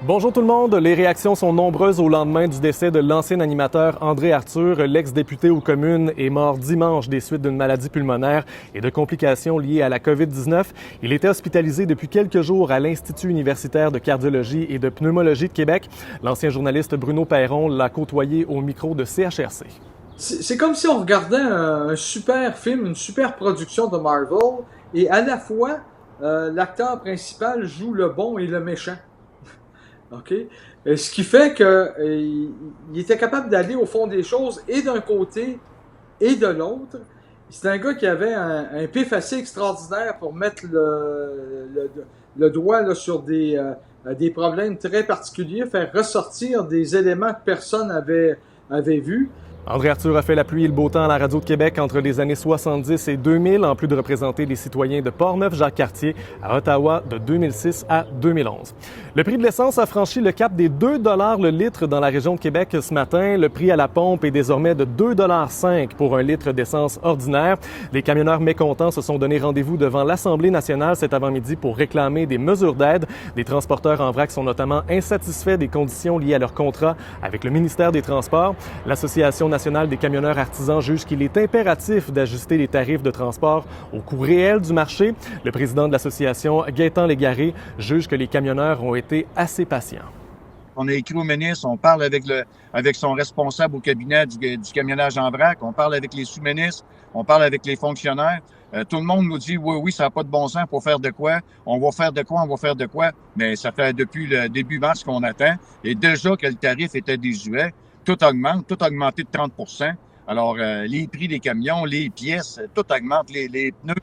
Bonjour tout le monde. Les réactions sont nombreuses au lendemain du décès de l'ancien animateur André Arthur. L'ex-député aux communes est mort dimanche des suites d'une maladie pulmonaire et de complications liées à la COVID-19. Il était hospitalisé depuis quelques jours à l'Institut universitaire de cardiologie et de pneumologie de Québec. L'ancien journaliste Bruno Perron l'a côtoyé au micro de CHRC. C'est comme si on regardait un super film, une super production de Marvel, et à la fois, l'acteur principal joue le bon et le méchant. OK? Ce qui fait que il était capable d'aller au fond des choses et d'un côté et de l'autre. C'est un gars qui avait un pif assez extraordinaire pour mettre le doigt là, sur des problèmes très particuliers, faire ressortir des éléments que personne avait vus. André Arthur a fait la pluie et le beau temps à la radio de Québec entre les années 70 et 2000, en plus de représenter les citoyens de Portneuf-Jacques-Cartier à Ottawa de 2006 à 2011. Le prix de l'essence a franchi le cap des 2 $ le litre dans la région de Québec ce matin. Le prix à la pompe est désormais de 2,5 $ pour un litre d'essence ordinaire. Les camionneurs mécontents se sont donné rendez-vous devant l'Assemblée nationale cet avant-midi pour réclamer des mesures d'aide. Des transporteurs en vrac sont notamment insatisfaits des conditions liées à leur contrat avec le ministère des Transports. L'Association nationale des camionneurs artisans juge qu'il est impératif d'ajuster les tarifs de transport au coût réel du marché. Le président de l'association, Gaétan Légaré, juge que les camionneurs ont été assez patients. On a écrit au ministre, on parle avec son responsable au cabinet du camionnage en vrac, on parle avec les sous-ministres, on parle avec les fonctionnaires. Tout le monde nous dit oui, ça n'a pas de bon sens, pour faire de quoi, on va faire de quoi. Mais ça fait depuis le début mars qu'on attend. Et déjà que le tarif était désuet, tout augmente, tout a augmenté de 30 %. Alors, les prix des camions, les pièces, tout augmente, les pneus.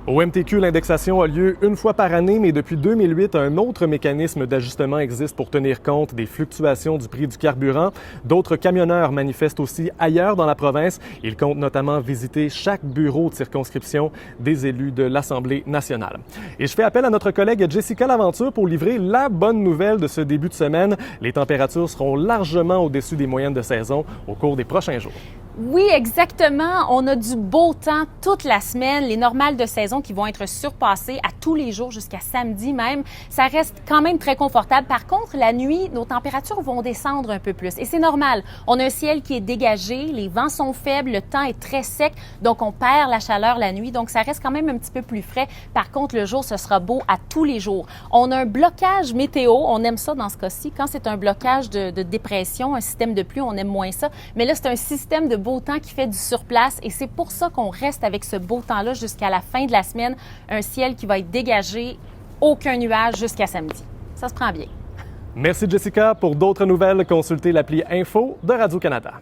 Au MTQ, l'indexation a lieu une fois par année, mais depuis 2008, un autre mécanisme d'ajustement existe pour tenir compte des fluctuations du prix du carburant. D'autres camionneurs manifestent aussi ailleurs dans la province. Ils comptent notamment visiter chaque bureau de circonscription des élus de l'Assemblée nationale. Et je fais appel à notre collègue Jessica Laventure pour livrer la bonne nouvelle de ce début de semaine. Les températures seront largement au-dessus des moyennes de saison au cours des prochains jours. Oui, exactement. On a du beau temps toute la semaine. Les normales de saison qui vont être surpassées à tous les jours jusqu'à samedi même. Ça reste quand même très confortable. Par contre, la nuit, nos températures vont descendre un peu plus. Et c'est normal. On a un ciel qui est dégagé, les vents sont faibles, le temps est très sec, donc on perd la chaleur la nuit. Donc, ça reste quand même un petit peu plus frais. Par contre, le jour, ce sera beau à tous les jours. On a un blocage météo. On aime ça dans ce cas-ci. Quand c'est un blocage de dépression, un système de pluie, on aime moins ça. Mais là, c'est un système de beau temps qui fait du surplace et c'est pour ça qu'on reste avec ce beau temps-là jusqu'à la fin de la semaine. Un ciel qui va être dégagé, aucun nuage jusqu'à samedi. Ça se prend bien. Merci Jessica. Pour d'autres nouvelles, consultez l'appli Info de Radio-Canada.